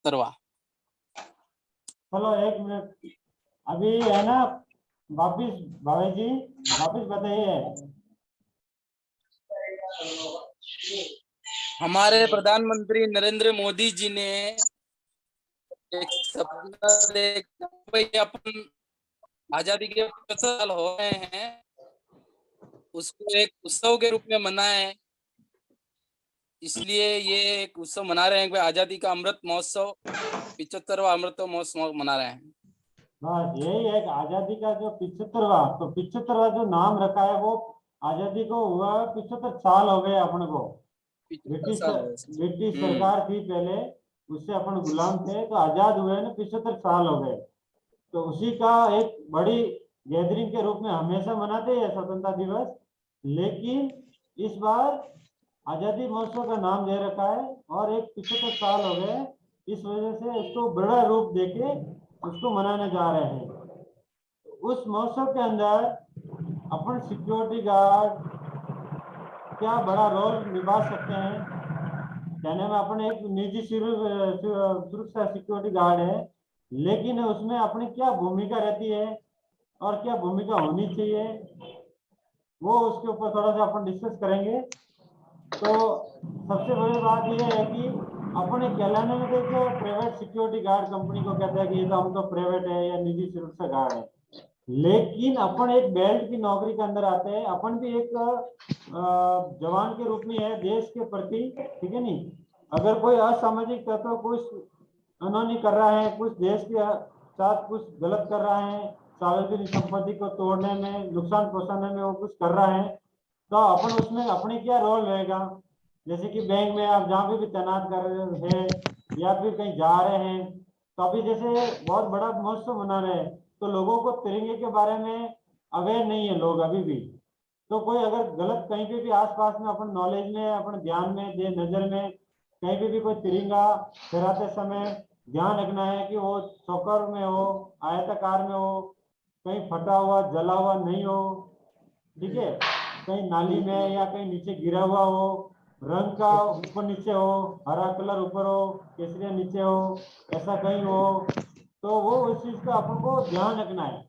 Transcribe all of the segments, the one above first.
तरवा। चलो एक मिनट अभी है ना, वापिस भावे जी वापिस बताइए। हमारे प्रधानमंत्री नरेंद्र मोदी जी ने एक सपना देखा, भाई अपन आजादी के 75 साल हो रहे हैं, उसको एक उत्सव के रूप में मनाएं। इसलिए ये एक उत्सव मना रहे हैं कि आजादी का अमृत महोत्सव, 75वां अमृत महोत्सव मना रहे हैं। बस यही है कि आजादी का जो 75वां, तो 75वां जो नाम रखा है वो आजादी को हुआ 75 साल हो गए अपन को। 75 ब्रिटिश साल हो गए। ब्रिटिश सरकार थी पहले, उससे अपन गुलाम थे, तो आजाद हुए ना 75 साल हो गए। तो उसी का एक बड़ी गैदरिंग के रूप में हमेशा मनाते हैं स्वतंत्रता दिवस। लेकिन इस बार आजादी महोत्सव का नाम दे रखा है और एक 75 साल हो गए, इस वजह से उसको बड़ा रूप देके उसको मनाने जा रहे हैं। उस महोत्सव के अंदर अपन सिक्योरिटी गार्ड क्या बड़ा रोल निभा सकते हैं। कहने में अपन एक निजी सुरक्षा सिक्योरिटी गार्ड है, लेकिन उसमें अपनी क्या भूमिका रहती है और क्या भूमिका होनी चाहिए, वो उसके ऊपर थोड़ा सा अपन डिस्कस करेंगे। तो सबसे बड़ी बात यह है कि अपने कहलाने में देखो प्राइवेट सिक्योरिटी गार्ड कंपनी को कहते हैं कि ये तो हम तो प्राइवेट है या निजी सुरक्षा गार्ड है, लेकिन अपन एक बेल्ट की नौकरी के अंदर आते हैं। अपन भी एक जवान के रूप में है देश के प्रति, ठीक है नहीं। अगर कोई असामाजिक तत्व कुछ अनहोनी कर रहा है, कुछ देश के साथ कुछ गलत कर रहा है, सार्वजनिक संपत्ति को तोड़ने में, नुकसान पहुंचाने में वो कुछ कर रहा है, तो अपन उसमें अपने क्या रोल रहेगा। जैसे कि बैंक में आप जहाँ भी तैनात कर रहे हैं या फिर कहीं जा रहे हैं, तो अभी जैसे बहुत बड़ा महोत्सव मना रहे हैं, तो लोगों को तिरंगे के बारे में अवेयर नहीं है लोग अभी भी। तो कोई अगर गलत कहीं पे भी आसपास में अपन नॉलेज में, अपन ध्यान में दे, नजर में कहीं पे भी कोई तिरंगा फहराते समय ध्यान रखना है कि वो चौकर में हो, आयताकार में हो, कहीं फटा हुआ जला हुआ नहीं हो, ठीक है। कहीं नाली में या कहीं नीचे गिरा हुआ हो, रंग का ऊपर नीचे हो, हरा कलर ऊपर हो, केसरिया नीचे हो, ऐसा कहीं हो, तो वो उस चीज का अपन को ध्यान रखना है।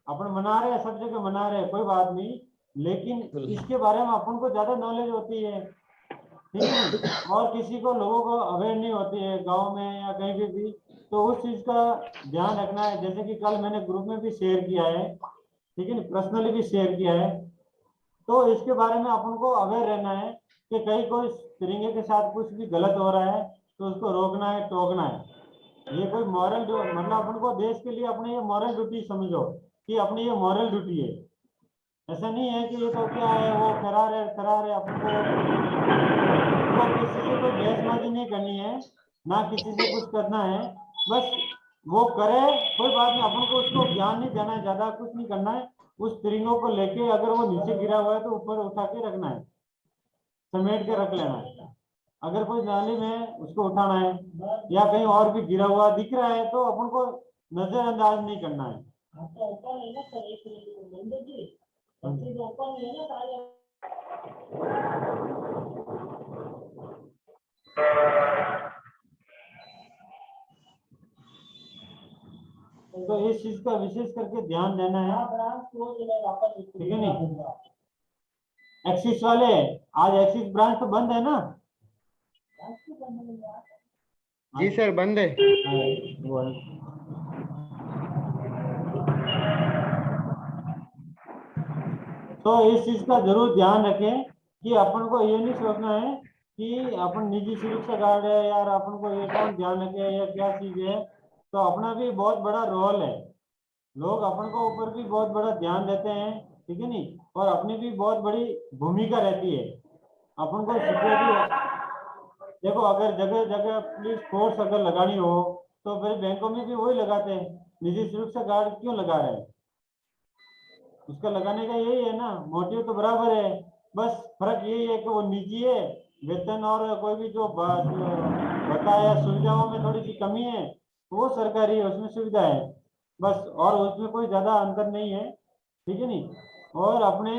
अपन मना रहे हैं, सब जगह मना रहे हैं, कोई बात नहीं, लेकिन इसके बारे में अपन को ज्यादा नॉलेज होती है, ठीक है नहीं। और किसी को लोगों को अवेयर नहीं होती है गांव में या कहीं भी, तो उस चीज का ध्यान रखना है। जैसे कि कल मैंने ग्रुप में भी शेयर किया है, ठीक है ना, पर्सनली भी शेयर किया है। तो इसके बारे में अपन को अवेयर रहना है कि कहीं कोई तिरंगे के साथ कुछ भी गलत हो रहा है तो उसको रोकना है, टोकना है। ये कोई मॉरल मतलब अपन को देश के लिए अपने ये मॉरल ड्यूटी समझो कि अपनी ये मॉरल ड्यूटी है। ऐसा नहीं है कि ये तो क्या है, वो फरार है अपन को किसी से कोई बहसबाजी नहीं करनी है, ना किसी से कुछ करना है। बस वो करे, कोई बात नहीं, अपन को उसको ज्ञान नहीं देना है, ज्यादा कुछ नहीं करना है। उस तिरंगों को लेके अगर वो नीचे गिरा हुआ है तो ऊपर उठा के रखना है, समेट के रख लेना है। अगर कोई नाली में उसको उठाना है या कहीं और भी गिरा हुआ दिख रहा है तो अपन को नजरअंदाज नहीं करना है। तो इस चीज का विशेष करके ध्यान देना है, ठीक है नहीं। एक्सिस वाले, आज एक्सिस ब्रांच तो बंद है ना? जी सर, बंद है। तो इस चीज का जरूर ध्यान रखें कि अपन को ये नहीं सोचना है कि अपन निजी सुरक्षा गार्ड है यार, अपन को ये कौन ध्यान रखे या क्या चीज है। तो अपना भी बहुत बड़ा रोल है, लोग अपन को ऊपर भी बहुत बड़ा ध्यान देते हैं, ठीक है नहीं। और अपनी भी बहुत बड़ी भूमिका रहती है। अपन को सिक्योरिटी देखो, अगर जगह जगह पुलिस फोर्स अगर लगानी हो तो फिर बैंकों में भी वही लगाते हैं, निजी सुरक्षा गार्ड क्यों लगा रहे हैं? उसका लगाने का यही है ना, मोटिव तो बराबर है। बस फर्क यही है कि वो निजी है, वेतन और कोई भी जो बताया सुविधाओं में थोड़ी सी कमी है, वो सरकारी है, उसमें सुविधा है बस, और उसमें कोई ज्यादा अंतर नहीं है, ठीक है नहीं। और अपने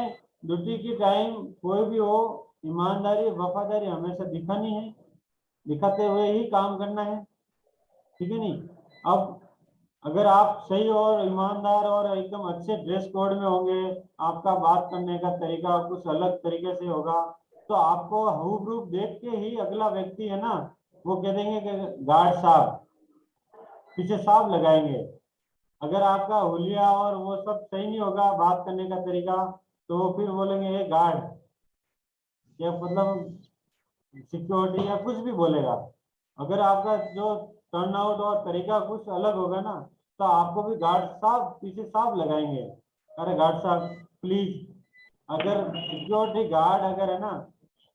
ड्यूटी की टाइम कोई भी हो, ईमानदारी वफादारी हमेशा दिखानी है, दिखाते हुए ही काम करना है। ठीक है नहीं। अब अगर आप सही और ईमानदार और एकदम अच्छे ड्रेस कोड में होंगे, आपका बात करने का तरीका कुछ अलग तरीके से होगा, तो आपको हुबहू देख के ही अगला व्यक्ति है ना, वो कह देंगे कि गार्ड साहब, पीछे साहब लगाएंगे। अगर आपका हुलिया और वो सब सही नहीं होगा, बात करने का तरीका, तो वो फिर बोलेंगे ये गार्ड, या मतलब सिक्योरिटी या कुछ भी बोलेगा। अगर आपका जो टर्न आउट और तरीका कुछ अलग होगा ना, तो आपको भी गार्ड साहब पीछे साहब लगाएंगे, अरे गार्ड साहब प्लीज। अगर सिक्योरिटी गार्ड अगर है ना,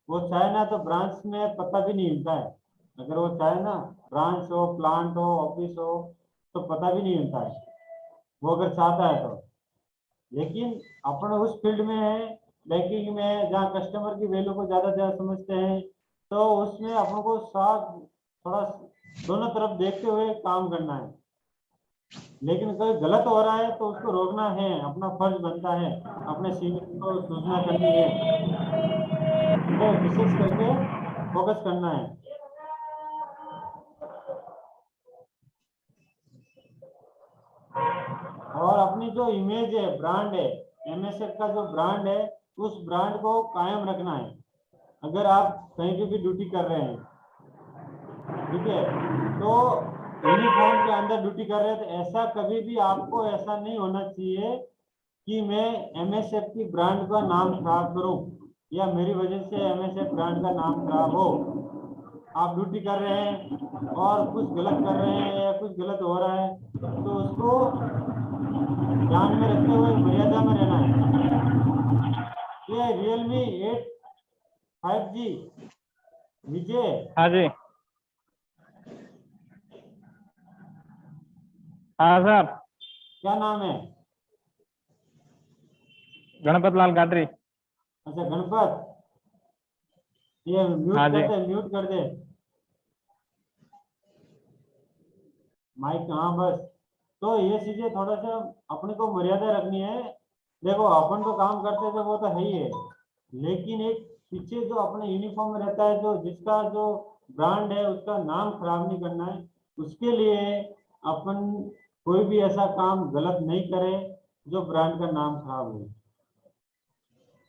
वो चाहे ना तो ब्रांच में पता भी नहीं मिलता है। अगर वो चाहे ना, ब्रांच हो, प्लांट हो, ऑफिस हो, तो पता भी नहीं मिलता है, वो अगर चाहता है तो। लेकिन अपन उस फील्ड में है, बैंकिंग में, जहाँ कस्टमर की वैल्यू को ज्यादा ज्यादा समझते हैं, तो उसमें अपन को साथ थोड़ा दोनों तरफ देखते हुए काम करना है। लेकिन कोई गलत हो रहा है तो उसको रोकना है, अपना फर्ज बनता है, अपने सीनियर को सूचना करनी है, तो विशेष करके फोकस करना है। और अपनी जो इमेज है, ब्रांड है, एमएसएफ का जो ब्रांड है, उस ब्रांड को कायम रखना है। अगर आप कहीं पे भी ड्यूटी कर रहे हैं, ठीक है, तो यूनिफॉर्म के अंदर ड्यूटी कर रहे हैं, तो ऐसा कभी भी आपको ऐसा नहीं होना चाहिए कि मैं एमएसएफ की ब्रांड का नाम खराब करूं, या मेरी वजह से एमएसएफ ब्रांड का नाम खराब हो। आप ड्यूटी कर रहे हैं और कुछ गलत कर रहे हैं या कुछ गलत हो रहा है, तो उसको ध्यान में रखते हुए मर्यादा में रहना है। ये रियलमी 8 5G विजय, हाँ जी। हाँ सर। क्या नाम है? गणपत लाल गाडरी। अच्छा गणपत, ये म्यूट हाँ जी। कर दे, म्यूट कर दे माइक। हाँ बस, तो ये चीजें थोड़ा सा अपने को मर्यादा रखनी है। देखो अपन तो काम करते थे वो तो है ही है, लेकिन एक पीछे जो अपने यूनिफॉर्म में रहता है, जो जिसका जो ब्रांड है, उसका नाम खराब नहीं करना है। उसके लिए अपन कोई भी ऐसा काम गलत नहीं करे जो ब्रांड का नाम खराब हो,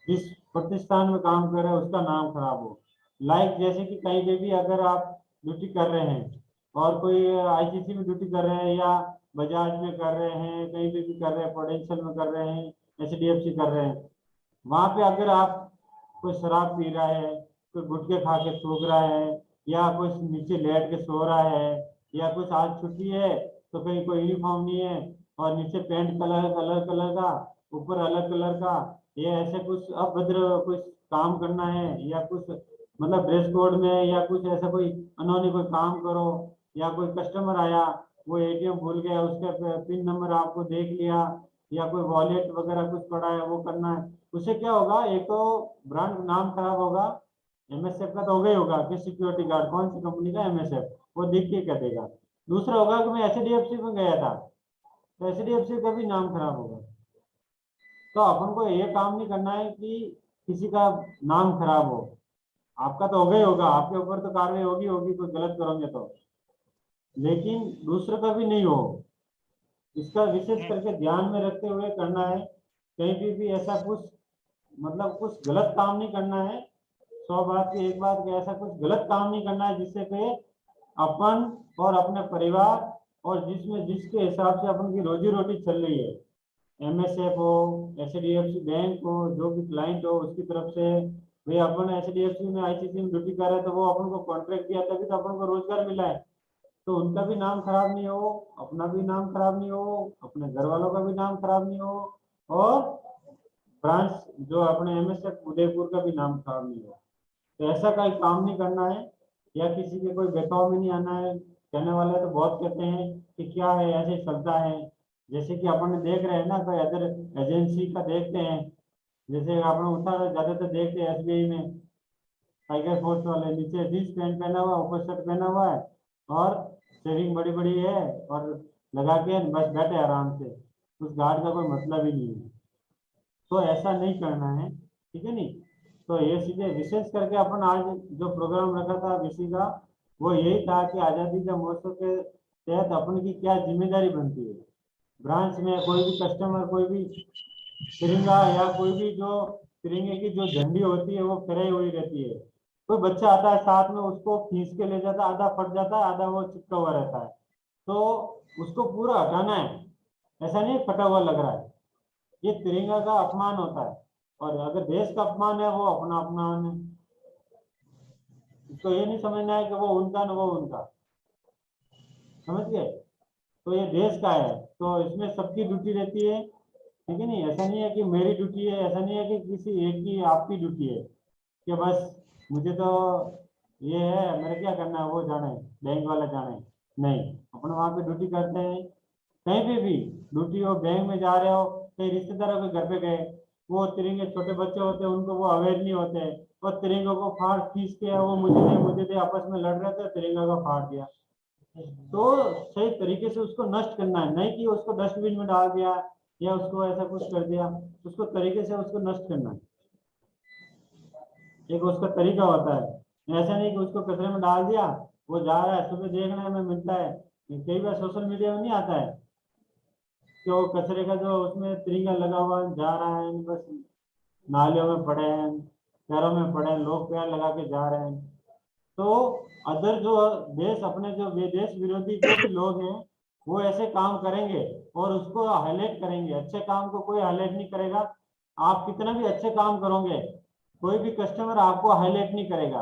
जिस प्रतिष्ठान में काम कर रहे हैं उसका नाम खराब हो। लाइक जैसे कि कहीं पे भी अगर आप ड्यूटी कर रहे हैं, और कोई आईसीसी में ड्यूटी कर रहे हैं, या बजाज में कर रहे हैं, कहीं पे भी कर रहे हैं, प्रोडेंशियल में कर रहे हैं, एचडीएफसी कर रहे हैं, वहां पे अगर आप कोई शराब पी रहा है, कोई गुटखे खा के सूख रहा है, या कोई नीचे लेट के सो रहा है, या कुछ आज छुट्टी है तो कहीं कोई यूनिफॉर्म नहीं है, और नीचे पैंट कलर अलग कलर का, ऊपर अलग कलर का, ये ऐसे कुछ अभद्र कुछ काम करना है, या कुछ मतलब ड्रेस कोड में, या कुछ ऐसा कोई अनहोनी कोई काम करो, या कोई कस्टमर आया, वो एटीएम भूल गया, उसका पिन नंबर आपको देख लिया, या कोई वॉलेट वगैरह कुछ पड़ा है वो करना है, उससे क्या होगा? एक तो ब्रांड नाम खराब होगा, एमएसएफ का तो होगा ही होगा कि सिक्योरिटी गार्ड कौन सी कंपनी का एमएसएफ, वो दिख के कह देगा। दूसरा होगा कि मैं एचडीएफसी में गया था, तो एचडीएफसी का भी नाम खराब होगा। तो अपन को ये काम नहीं करना है कि किसी का नाम खराब हो। आपका तो होगा ही होगा, आपके ऊपर तो कार्रवाई होगी होगी कोई गलत करोगे तो, लेकिन दूसरे का भी नहीं हो। इसका विशेष करके ध्यान में रखते हुए करना है। कहीं भी ऐसा कुछ मतलब कुछ गलत काम नहीं करना है। 100 बात की एक बात कि ऐसा कुछ गलत काम नहीं करना है जिससे कि अपन और अपने परिवार, और जिसमें जिसके हिसाब से अपन की रोजी रोटी चल रही है, एमएसएफ हो, एचडीएफसी बैंक हो, जो भी क्लाइंट हो उसकी तरफ से, भाई अपन एचडीएफसी में आईसीसी में ड्यूटी कर रहे हैं तो वो अपन को कॉन्ट्रैक्ट दिया तभी तो अपन को रोजगार मिला है, तो उनका भी नाम खराब नहीं हो, अपना भी नाम खराब नहीं हो, अपने घर वालों का भी नाम खराब नहीं हो, और ब्रांच जो अपने एमएसएफ उदयपुर का भी नाम खराब नहीं हो। तो ऐसा कोई काम नहीं करना है, या किसी के कोई बहकाव में नहीं आना है। कहने वाले तो बहुत कहते हैं कि क्या है ऐसे ही चलता है, जैसे कि अपन देख रहे हैं ना, कोई अदर एजेंसी का देखते हैं, जैसे अपन उठा ज्यादातर देखते हैं एसबीआई में, टाइगर फोर्स वाले नीचे जींस पैंट पहना हुआ, ऊपर शर्ट पहना हुआ है, और शेविंग बड़ी बड़ी है, और लगा के बस बैठे आराम से, उस गार्ड का कोई मतलब ही नहीं है। तो ऐसा नहीं करना है, ठीक है नहीं। तो ये चीजें विशेष करके अपन आज जो प्रोग्राम रखा था विषय का, वो यही था कि आजादी के महोत्सव के तहत अपन की क्या जिम्मेदारी बनती है। ब्रांच में कोई भी कस्टमर कोई भी तिरंगा या कोई भी जो तिरंगे की जो झंडी होती है वो फहराई हुई रहती है, कोई बच्चा आता है साथ में उसको खींच के ले जाता है, आधा फट जाता है आधा वो चिपका हुआ रहता है, तो उसको पूरा हटाना है। ऐसा नहीं फटा हुआ लग रहा है, ये तिरंगा का अपमान होता है। और अगर देश का अपमान है वो अपना अपमान है। इसको ये नहीं समझना है कि वो उनका न वो उनका, समझ गए। तो ये देश का है तो इसमें सबकी ड्यूटी रहती है, ठीक है नहीं। ऐसा नहीं है कि मेरी ड्यूटी है, ऐसा नहीं है कि किसी एक की आपकी ड्यूटी है कि बस मुझे तो ये है मेरे क्या करना है वो जाने, बैंक वाला जाने। नहीं, अपन वहाँ पे ड्यूटी करते हैं। कहीं पे भी ड्यूटी हो, बैंक में जा रहे हो, कहीं रिश्तेदारों के घर पे गए, वो तिरंगे छोटे बच्चे होते हैं उनको वो अवेयर नहीं होते, वो तिरंगे को फाड़ खींच के वो मुझे दे आपस में लड़ रहे थे, तिरंगा को फाड़ दिया। तो सही तरीके से उसको नष्ट करना है, नहीं कि उसको डस्टबिन में डाल दिया या उसको ऐसा कुछ कर दिया। उसको तरीके से उसको नष्ट करना है, एक उसका तरीका होता है। ऐसा नहीं कि उसको कचरे में डाल दिया, वो जा रहा है, सुबह देखने में मिलता है, कई बार सोशल मीडिया में नहीं आता है कि वो कचरे का जो उसमें तिरंगा लगा हुआ जा रहा है, बस नालियों में पड़े हैं, पैरों में पड़े हैं, लोग पैर लगा के जा रहे हैं। तो अदर जो देश अपने जो विदेश विरोधी जो भी लोग हैं वो ऐसे काम करेंगे और उसको हाईलाइट करेंगे, अच्छे काम को कोई हाईलाइट नहीं करेगा। आप कितना भी अच्छे काम करोगे कोई भी कस्टमर आपको हाईलाइट नहीं करेगा,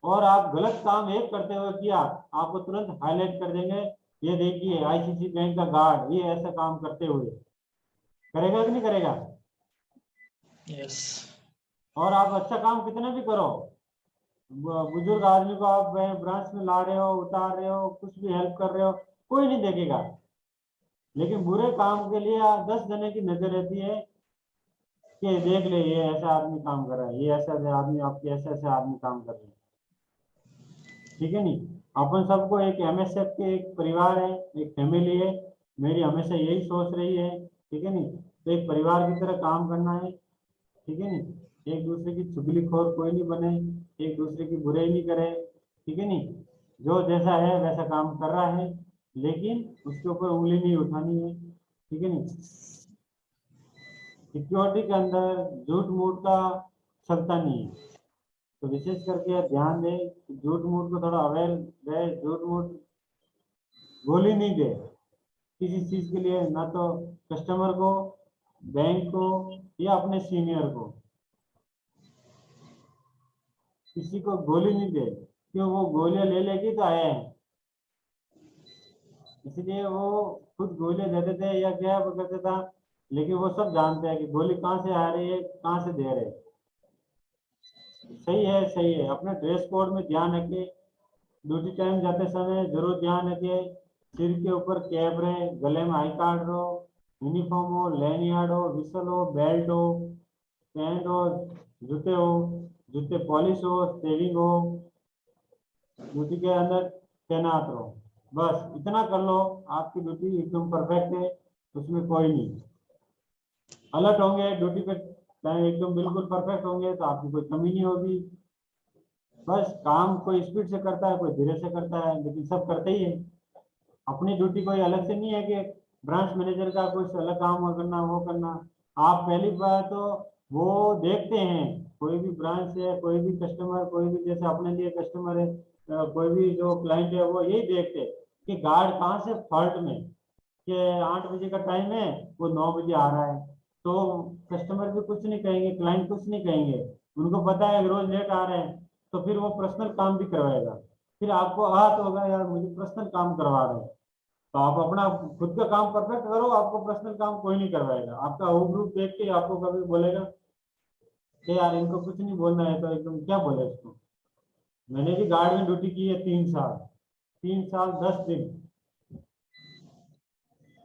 और आप गलत काम एक करते हुए किया आपको तुरंत हाईलाइट कर देंगे। ये देखिए आईसीसी बैंक का गार्ड ये ऐसा काम करते हुए, करेगा कि नहीं करेगा। यस। और आप अच्छा काम कितना भी करो, बुजुर्ग आदमी को आप ब्रांच में ला रहे हो, उतार रहे हो, कुछ भी हेल्प कर रहे हो, कोई नहीं देखेगा। लेकिन बुरे काम के लिए 10 जने की नजर रहती है कि देख ले ये ऐसा आदमी काम कर रहा है, ये ऐसा ऐसा आदमी आपके ऐसे ऐसे आदमी काम कर रहे हैं, ठीक है नहीं। अपन सबको एक एमएसएफ के एक परिवार है, एक फैमिली है, मेरी हमेशा यही सोच रही है, ठीक है नहीं। तो एक परिवार की तरह काम करना है, ठीक है नहीं। एक दूसरे की चुगलीखोर कोई नहीं बने, एक दूसरे की बुराई नहीं करे, ठीक है नहीं। जो जैसा है वैसा काम कर रहा है लेकिन उसके ऊपर उंगली नहीं उठानी है, ठीक है नहीं। सिक्योरिटी के अंदर झूठ मूठ का चलता नहीं है, तो विशेष करके ध्यान दें कि झूठ मूठ को थोड़ा अवेयर रहे, झूठ मूठ गोली नहीं दे किसी चीज के लिए, ना तो कस्टमर को, बैंक को, या अपने सीनियर को, किसी को गोली नहीं दे, क्यों वो गोलियां ले लेके तो आए हैं, इसलिए वो खुद गोलियां देते थे या क्या करते था। लेकिन वो सब जानते हैं कि गोली कहाँ से आ रही है कहाँ से दे रहे हैं। सही है सही है, अपने ड्रेस कोड में ध्यान रखे, ड्यूटी टाइम जाते समय जरूर ध्यान रखे, सिर के ऊपर कैप रहे, गले में आई कार्ड हो, यूनिफॉर्म हो, लैनियार्ड हो, विसल हो, बेल्ट हो, पैंट हो, जूते हो, जूते पॉलिश हो, सेविंग हो, ड्यूटी के अंदर तैनात रहो। बस इतना कर लो, आपकी ड्यूटी एकदम परफेक्ट है, उसमें कोई नहीं। अलर्ट होंगे ड्यूटी पे टाइम एकदम बिल्कुल परफेक्ट होंगे तो आपकी कोई कमी नहीं होगी। बस काम कोई स्पीड से करता है कोई धीरे से करता है, लेकिन सब करते ही है। अपनी ड्यूटी कोई अलग से नहीं है कि ब्रांच मैनेजर का कुछ अलग काम हो करना वो करना। आप पहली बार तो वो देखते हैं, कोई भी ब्रांच है कोई भी कस्टमर, कोई भी जैसे अपने लिए कस्टमर है, कोई भी जो क्लाइंट है वो यही देखते हैं कि गार्ड कहाँ से फॉल्ट में, कि 8 बजे का टाइम है वो 9 बजे आ रहा है, तो कस्टमर भी कुछ नहीं कहेंगे, क्लाइंट कुछ नहीं कहेंगे, उनको पता है रोज लेट आ रहे हैं, तो फिर वो पर्सनल काम भी करवाएगा। फिर आपको आहत होगा यार मुझे पर्सनल काम करवा रहे हैं, तो आप अपना खुद का काम परफेक्ट करो, आपको पर्सनल काम कोई नहीं करवाएगा। आपका वो ग्रुप देख के आपको कभी बोलेगा कि यार इनको कुछ नहीं बोलना है तो एकदम क्या बोले इसको। मैंने भी गार्ड में ड्यूटी की है 3 साल, 3 साल 10 दिन,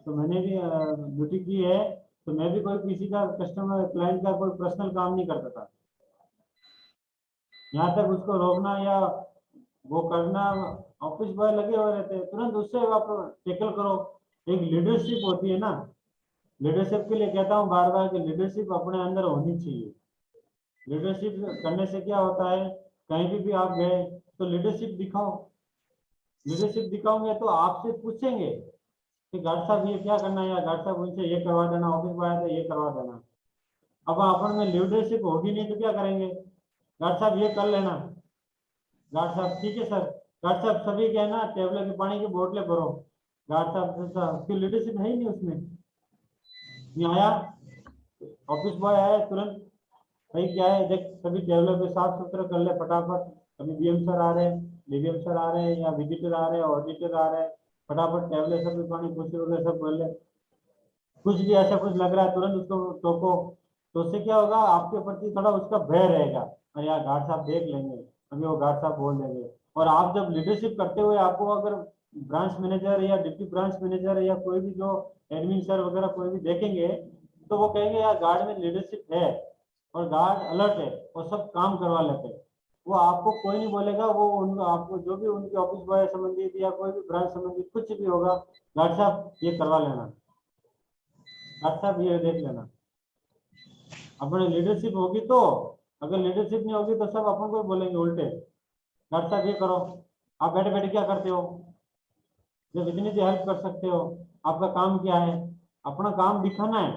तो मैंने भी ड्यूटी की है, तो मैं भी कोई किसी का कस्टमर क्लाइंट का कोई पर्सनल काम नहीं करता था। यहाँ तक उसको रोकना या वो करना, ऑफिस बॉय लगे हुए रहते हैं, तुरंत उससे आप टेकल करो। एक लीडरशिप होती है ना, लीडरशिप के लिए कहता हूँ बार बार कि लीडरशिप अपने अंदर होनी चाहिए। लीडरशिप करने से क्या होता है, कहीं भी आप गए तो लीडरशिप दिखाओ, लीडरशिप दिखाओगे तो आपसे पूछेंगे कि गार्ड साहब ये क्या करना है, या गार्ड साहब उनसे ये करवा देना, ऑफिस में आया तो ये करवा देना। अब अपन में लीडरशिप होगी नहीं तो क्या करेंगे, गार्ड साहब ये कर लेना, गार्ड साहब ठीक है सर, गार्ड साहब सभी क्या है ना टेबल के पानी की बोतलें भरो, गार्ड साहब की लीडरशिप है ही नहीं उसमें। नहीं आया ऑफिस बॉय आया तुरंत, भाई क्या है देख सभी टेबलों पे साफ सुथरा कर ले फटाफट, अभी बीएम सर आ रहे हैं, डीबीएम सर आ रहे हैं, या विजिटर आ रहे हैं, ऑडिटर आ रहे हैं, फटाफट टेबलें सब पे पानी कुर्सी वगैरह सब भर ले। कुछ भी ऐसा कुछ लग रहा है तुरंत उसको टोको, तो उससे क्या होगा आपके प्रति थोड़ा उसका भय रहेगा, अरे यार गार्ड साहब देख लेंगे, अभी वो गार्ड साहब बोल देंगे। और आप जब लीडरशिप करते हुए आपको अगर ब्रांच मैनेजर या डिप्टी ब्रांच मैनेजर या कोई भी जो एडमिन सर वगैरह कोई भी देखेंगे, तो वो कहेंगे यार गार्ड में लीडरशिप है और गार्ड अलर्ट है और सब काम करवा लेते हैं, वो आपको कोई नहीं बोलेगा, वो उनको आपको जो भी उनके ऑफिस बॉय संबंधित या कोई भी ब्रांच संबंधित कुछ भी होगा, गार्ड साहब ये करवा लेना, गार्ड साहब ये देख लेना। अपने लीडरशिप होगी तो, अगर लीडरशिप नहीं होगी तो सब अपन को बोलेंगे उल्टे, गार्ड साहब ये करो, आप बैठे बैठे क्या करते हो, जब इतनी सी हेल्प कर सकते हो, आपका काम क्या है, अपना काम दिखाना है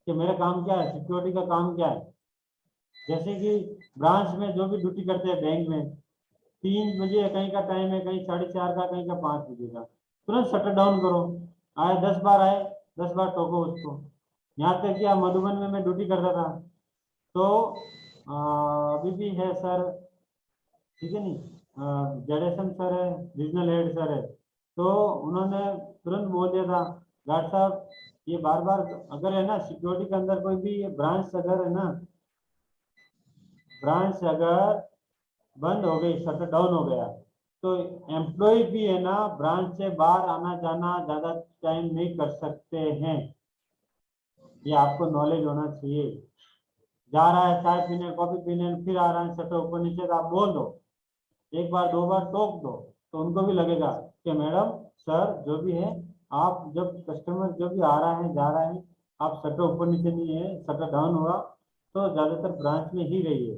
कि मेरा काम क्या है, सिक्योरिटी का काम क्या है। जैसे कि ब्रांच में जो भी ड्यूटी करते हैं बैंक में, 3 बजे कहीं का टाइम है, कहीं 4:30 का, कहीं का 5 बजे का, तुरंत शटर डाउन करो, आए 10 बार आए 10 बार टोको उसको। यहाँ तक कि मधुबन में मैं ड्यूटी करता था, तो अभी भी है सर, ठीक है नहीं, जडेसन सर है, रीजनल हेड सर है, तो उन्होंने तुरंत बोल दिया था गार्ड साहब ये बार बार अगर है ना सिक्योरिटी के अंदर कोई भी ब्रांच अगर है ना, ब्रांच अगर बंद हो गई, शटर डाउन हो गया, तो एम्प्लॉय भी है ना ब्रांच से बाहर आना जाना ज्यादा टाइम नहीं कर सकते हैं, ये आपको नॉलेज होना चाहिए। जा रहा है चाय पीने कॉफी पीने फिर आ रहा है शटर ऊपर नीचे, तो आप बोल दो, एक बार 2 बार टोक दो, तो उनको भी लगेगा कि मैडम सर जो भी है, आप जब कस्टमर जो भी आ रहा है जा रहा है, आप शटर ऊपर नीचे नहीं है, शटर डाउन हुआ तो ज्यादातर ब्रांच में ही रहिए,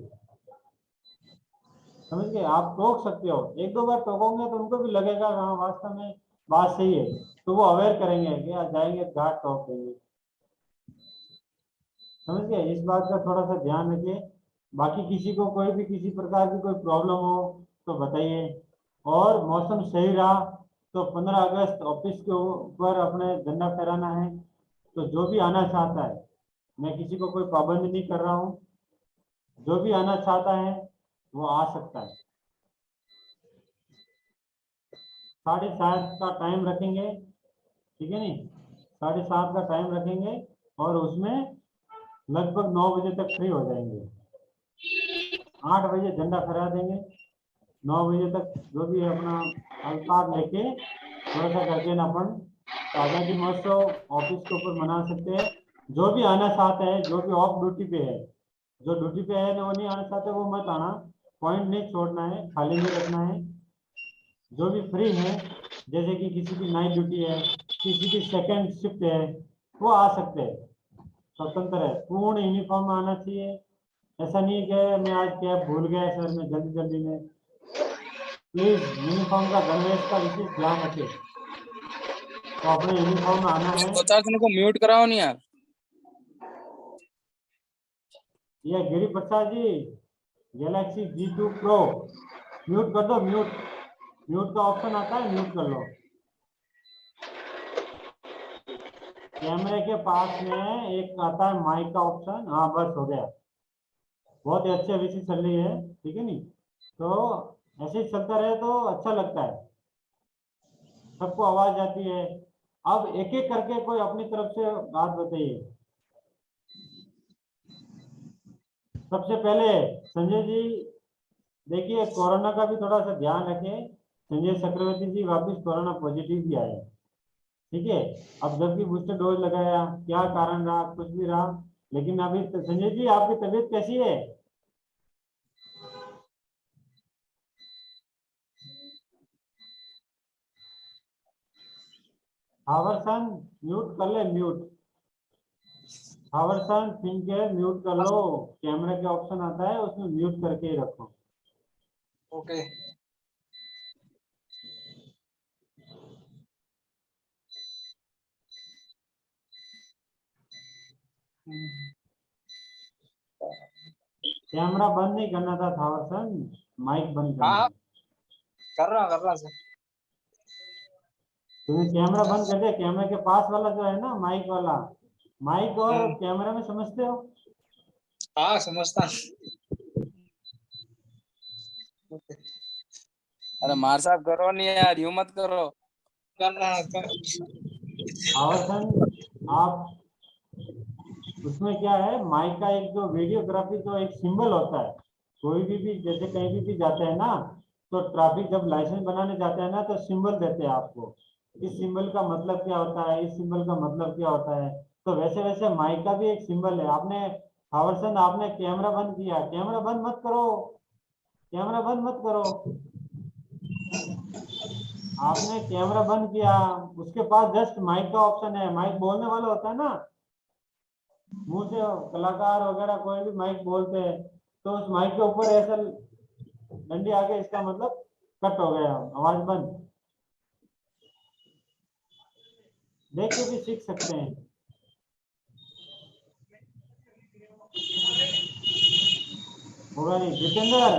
समझ गए। आप टोक सकते हो, 1-2 बार टोकोगे तो उनको भी लगेगा हाँ वास्तव में बात सही है, तो वो अवेयर करेंगे कि आज जाएंगे घाट टोक देंगे, समझ गए। इस बात का थोड़ा सा ध्यान रखिए। बाकी किसी को कोई भी किसी प्रकार की कोई प्रॉब्लम हो तो बताइए। और मौसम सही रहा तो 15 अगस्त ऑफिस के ऊपर अपने झंडा फहराना है, तो जो भी आना चाहता है, मैं किसी को कोई पाबंदी नहीं कर रहा हूँ, जो भी आना चाहता है वो आ सकता है। 7:30 का टाइम रखेंगे, ठीक है नहीं, 7:30 का टाइम रखेंगे और उसमें लगभग 9 बजे तक फ्री हो जाएंगे। 8 बजे झंडा फहरा देंगे, 9 बजे तक जो भी है अपना अल्पार लेके थोड़ा सा करके ना अपन आजादी महोत्सव ऑफिस के ऊपर मना सकते हैं। जो भी आना चाहता है, जो भी ऑफ ड्यूटी पे है, जो ड्यूटी पे है ना वो नहीं आना चाहते वो मत आना, पॉइंट नहीं छोड़ना है, खाली नहीं रखना है। जो भी फ्री है, जैसे कि किसी की नाइट ड्यूटी है, किसी की सेकंड शिफ्ट है, वो आ सकते हैं, स्वतंत्र है, पूर्ण यूनिफॉर्म में आना चाहिए। ऐसा नहीं कि मैं आज कैब भूल गया सर, मैं जल्दी जल्दी में, प्लीज यूनिफॉर्म का गणवेश का विशेष ध्यान रखें, तो अपने यूनिफॉर्म में आना है। 50 को म्यूट कराओ नहीं यार। ये गिरी Prasad ji, Galaxy G2 Pro mute कर दो, म्यूट, म्यूट का ऑप्शन आता है, म्यूट कर लो। कैमरे के पास में एक आता है माइक का ऑप्शन, हाँ बस हो गया, बहुत ही अच्छी विषय चल रही है, ठीक है नहीं, तो ऐसे ही चलता रहे तो अच्छा लगता है, सबको आवाज आती है। अब एक एक करके कोई अपनी तरफ से बात बताइए। सबसे पहले संजय जी, देखिए कोरोना का भी थोड़ा सा ध्यान रखें, संजय चक्रवर्ती जी वापिस कोरोना पॉजिटिव भी आए, ठीक है। अब जबकि बूस्टर डोज लगाया, क्या कारण रहा, कुछ भी रहा, लेकिन अभी संजय जी आपकी तबीयत कैसी है? हावरसन म्यूट कर ले, म्यूट, हावरसन फिनकेयर म्यूट कर लो, कैमरे के ऑप्शन आता है उसमें म्यूट करके ही रखो। Okay. कैमरा बंद नहीं करना था थावरसन, माइक बंद करना हाँ। था। कर रहा सर। तूने कैमरा बंद कर दिया, कैमरे के पास वाला जो है ना माइक वाला, माइक और कैमरा में समझते हो? हाँ समझता। अरे मार साहब करो नहीं यार, यूं मत करो। कर रहा थावरसन आप, उसमें क्या है, माइक का एक जो वीडियोग्राफी जो एक सिंबल होता है, कोई भी जैसे कहीं भी जाते हैं ना, तो ट्रैफिक जब लाइसेंस बनाने जाते हैं ना तो सिंबल देते हैं आपको, इस सिंबल का मतलब क्या होता है, इस सिंबल का मतलब क्या होता है। तो वैसे वैसे माइक का भी एक सिंबल है। आपने थावरसन आपने कैमरा बंद किया, कैमरा बंद मत करो, कैमरा बंद मत करो। आपने कैमरा बंद किया, उसके पास जस्ट माइक का ऑप्शन है, माइक बोलने वाला होता है ना, मुंह से कलाकार वगैरह कोई भी माइक बोलते हैं, तो उस माइक के ऊपर ऐसा डंडी आगे, इसका मतलब कट हो गया, आवाज बंद। देख के भी सीख सकते हैं। होगा नहीं जितेंद्र,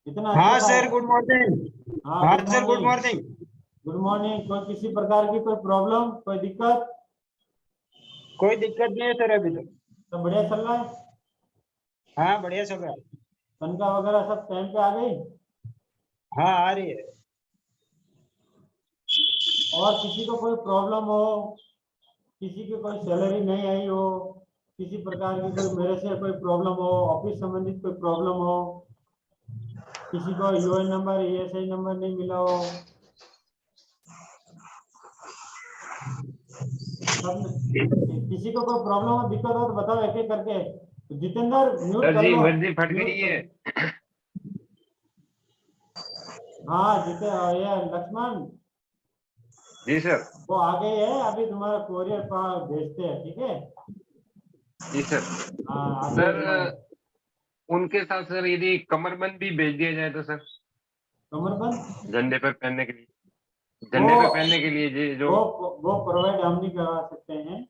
इतना अच्छा हाँ था। Sir, good morning. हाँ हाँ good sir, good morning. Morning. Good morning. कोई किसी प्रकार की कोई प्रॉब्लम, कोई दिक्कत? कोई दिक्कत नहीं है सर अभी तो। सब बढ़िया चल रहा है? हाँ बढ़िया चल रहा है। तनख्वाह वगैरह सब टाइम पे आ गई? हाँ आ रही है। और किसी को कोई प्रॉब्लम हो, किसी की कोई सैलरी नहीं आई हो, किसी प्रकार की कोई मेरे से कोई प्रॉब्लम हो, ऑफिस संबंधित कोई प्रॉब्लम हो, किसी को यूएन नंबर ईएसआई नंबर नहीं मिला हो, सब किसी को कोई प्रॉब्लम हो, दिक्कत हो तो बताओ एक एक करके। तो जितेंद्र म्यूट सर कर जी लो, वर्दी फट म्यूट गई है। कर। हाँ ये लक्ष्मण, जी सर। वो आ गई है, अभी तुम्हारा कोरियर पर भेजते हैं, ठीक है? जी सर। हाँ अभी सर तुम्हारा उनके साथ सर यदि कमरबंद भी भेज दिया जाए तो सर, कमरबंद, झंडे पर पहनने के लिए, वो झंडे पर पहनने के लिए जी जो वो वो प्रोवाइड हम नहीं करवा सकते हैं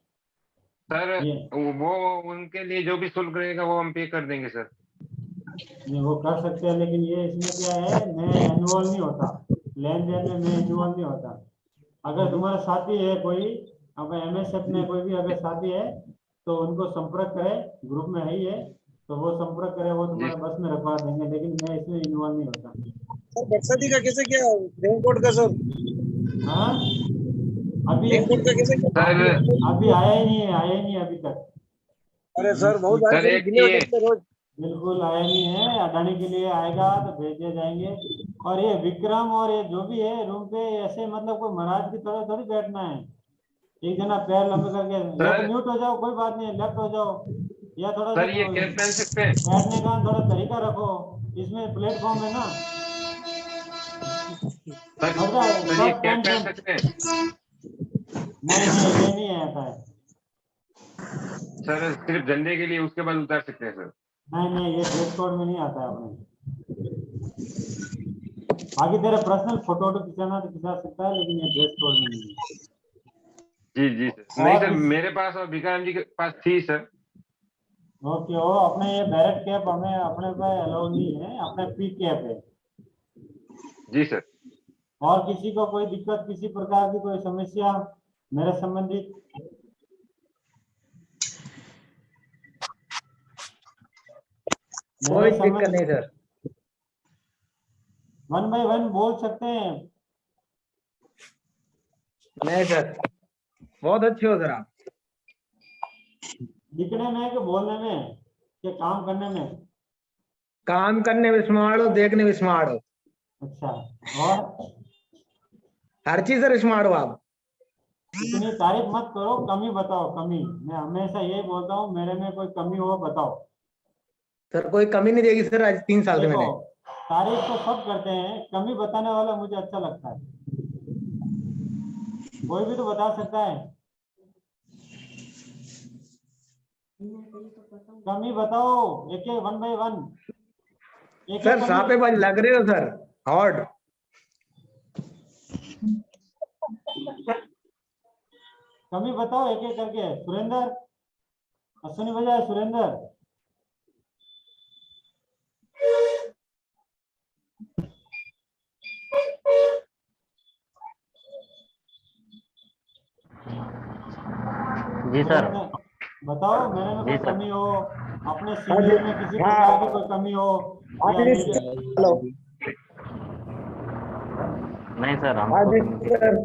सर, ये। वो उनके लिए जो भी शुल्क रहेगा वो हम पे कर देंगे सर। नहीं वो कर सकते हैं, लेकिन ये इसमें क्या है, मैं इन्वॉल्व नहीं होता, लेन देन में मैं इन्वॉल्व नहीं होता। अगर तुम्हारा साथी है कोई, अब एमएसएफ में कोई भी अगर साथी है तो उनको संपर्क करें, ग्रुप में है ही है, तो वो संपर्क करें, वो जी तुम्हारे बस में रखवा देंगे, लेकिन मैं इसमें इन्वॉल्व नहीं होता। सर बरसाती का कैसे क्या, रेनकोट का सर, हाँ अभी रेनकोट का कैसे क्या? अभी सर। अभी आया ही नहीं है, आया ही नहीं है अभी तक। अरे सर बहुत सारे सर सर एक गिले हो ये जाते हैं रोज। बिल्कुल आया नहीं है, अडानी के लिए आएगा तो भेजे जाएंगे। और ये विक्रम और ये जो भी है रूम पे, ऐसे मतलब कोई महाराज की तरह थोड़ी बैठना है, एक जना पैर लंबे करके, या तो सर। म्यूट हो जाओ, कोई बात नहीं, लेफ्ट हो जाओ, या थोड़ा सा सर ये कैप पहन सकते हैं? बैठने का थोड़ा तरीका रखो, इसमें प्लेटफॉर्म है ना। सर समझा? सर ये शर्ट कैप पैंट पहन पहन। सकते हैं? नहीं नहीं ये नहीं आता है। सर सिर्फ झंडे के लिए, उसके बाद उतार सकते हैं सर? नहीं नहीं ये ड्रेस कोड में नहीं आता है अपने। बाकी तेरा पर्सनल फोटो वोटो खिंचाना तो खिंचा सकता है, लेकिन ये ड्रेस कोड में नहीं है। जी जी सर। नहीं और सर, किस मेरे पास और भिकाराम जी के पास थी सर। ओके, वो अपने ये बैरट कैप हमें अपने पे अलाउ नहीं है, अपने पी कैप है। जी सर। और किसी को कोई दिक्कत, किसी प्रकार की कोई समस्या मेरे संबंधित? कोई मेरे दिक्कत नहीं संबंध सर। वन बाय वन बोल सकते हैं। नहीं सर, बहुत अच्छे हो सर आप। दिखने में कि बोलने में कि काम करने में? काम करने में स्मार्ट हो, देखने में स्मार्ट हो, अच्छा। और हर चीज सर स्मार्ट हो आप। इतनी तारीफ मत करो, कमी बताओ, कमी। मैं हमेशा यही बोलता हूँ, मेरे में कोई कमी हो बताओ। सर कोई कमी नहीं देगी सर, आज 3 साल से देखो मैंने। तारीफ तो सब करते हैं, कमी बताने वाला मुझे अच्छा लगता है। कोई भी तो बता सकता है, कमी बताओ, एक एक वन बाय वन, एक एक सर कमी। सापेबाज लग रहे हो सर, हॉट। कमी बताओ एक एक करके। सुरेंद्र, अश्विनी बजाय सुरेंद्र। जी सर। बताओ मेरे में जी कोई सर। कमी हो, अपने सीनियर में किसी प्रकार की कोई कमी हो या हेलो। नहीं सर, हाँ हमको जी कमी सर।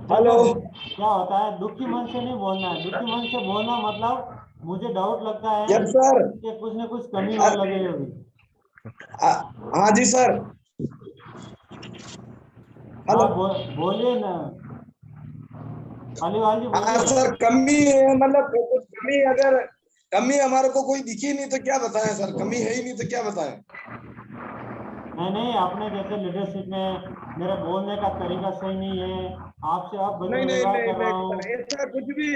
देखो, हेलो। क्या होता है, दुखी मन से नहीं बोलना है। दुखी मन से बोलना मतलब मुझे डाउट लगता है यस सर। कि कुछ न कुछ कमी हो लगे होगी। हाँ जी सर। हेलो। हाँ बोलिए ना, अलीवाल जी हाँ बोलिए। सर, कमी है मतलब कुछ कमी, अगर कमी हमारे को कोई दिखी नहीं तो क्या बताएं सर, कमी है ही नहीं तो क्या बताएं। नहीं नहीं, आपने जैसे लीडरशिप में मेरे बोलने का तरीका सही नहीं है, आपसे अब नहीं नहीं व्यवहार नहीं कर रहा नहीं हूँ। सर, ऐसा कुछ भी,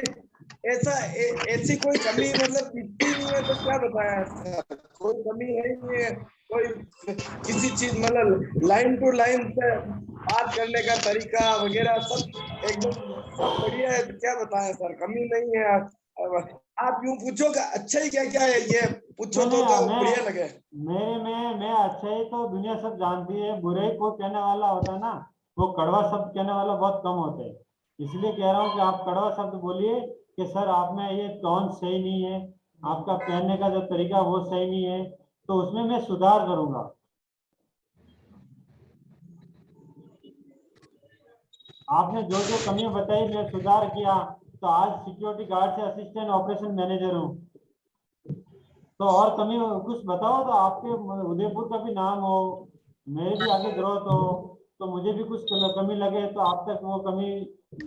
ऐसी कोई कमी मतलब दिखती नहीं है तो क्या बताएं सर, कोई कमी है ही नहीं है। कोई किसी चीज मतलब लाइन टू लाइन पे बात करने का तरीका वगैरह सब एकदम सब बढ़िया है, तो क्या बताएं सर, कमी नहीं है। अब आप यूं पूछो कि अच्छा ही क्या क्या है, ये पूछो नहीं तो नहीं, बढ़िया लगे। मेरे में मैं अच्छे ही तो दुनिया सब जानती है, बुरे ही कोई कहने वाला होता है ना, वो कड़वा शब्द कहने वाला बहुत कम होते हैं। इसलिए कह रहा हूँ कि आप कड़वा शब्द बोलिए कि सर आप में ये टोन सही नहीं है, आपका कहने का जो तरीका वो सही नहीं है, तो उसमें मैं सुधार करूंगा। आपने जो जो कमियां बताई मैं सुधार किया, तो आज सिक्योरिटी गार्ड से असिस्टेंट ऑपरेशन मैनेजर हूँ। तो और कमी कुछ बताओ, तो आपके उदयपुर का भी नाम हो, मेरे भी आगे ग्रोथ हो, तो मुझे भी कुछ कमी लगे तो आप तक वो कमी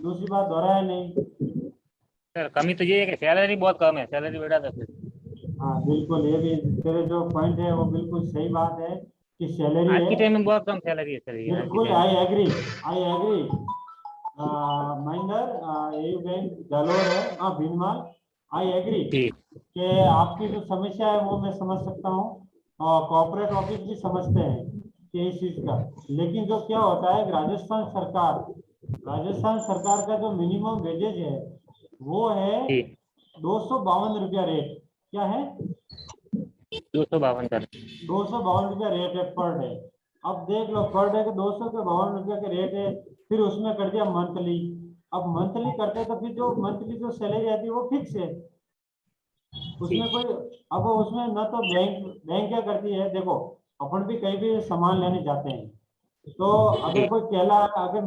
दूसरी बार दोहराए नहीं। सर, कमी तो ये है कि सैलरी बहुत कम है, सैलरी बढ़ा दो फिर। हाँ बिल्कुल, ये भी तेरे जो पॉइंट है वो बिल्कुल सही बात है कि सैलरी आज है। की टाइम में बहुत कम सैलरी है सर, ये आज की बिल्कुल, टाइम आई में। Agree, I agree. महेंद्र, ये बैंक जालोर है, हाँ भीनमाल, आई एग्री ठीक। कि आपकी जो समस्या है वो मैं समझ सकता हूँ, और कॉर्पोरेट ऑफिस भी समझते हैं कि इस चीज का। लेकिन जो क्या होता है, राजस्थान सरकार का जो मिनिमम वेजेज है वो है ठीक। 252 रुपया रेट। क्या है? 252 सर। 252 रुपया रेट है पर डे। अब देख लो, पर डे के 252 रुपया के रेट है, फिर उसमें कर दिया मंथली। अब मंथली करते तो फिर जो मंथली जो सैलरी आती है वो फिक्स है, उसमें कोई, अब उसमें न तो बैंक क्या करती है, देखो अपन भी कहीं भी सामान लेने जाते हैं, तो अगर ठीक। कोई कहला, अगर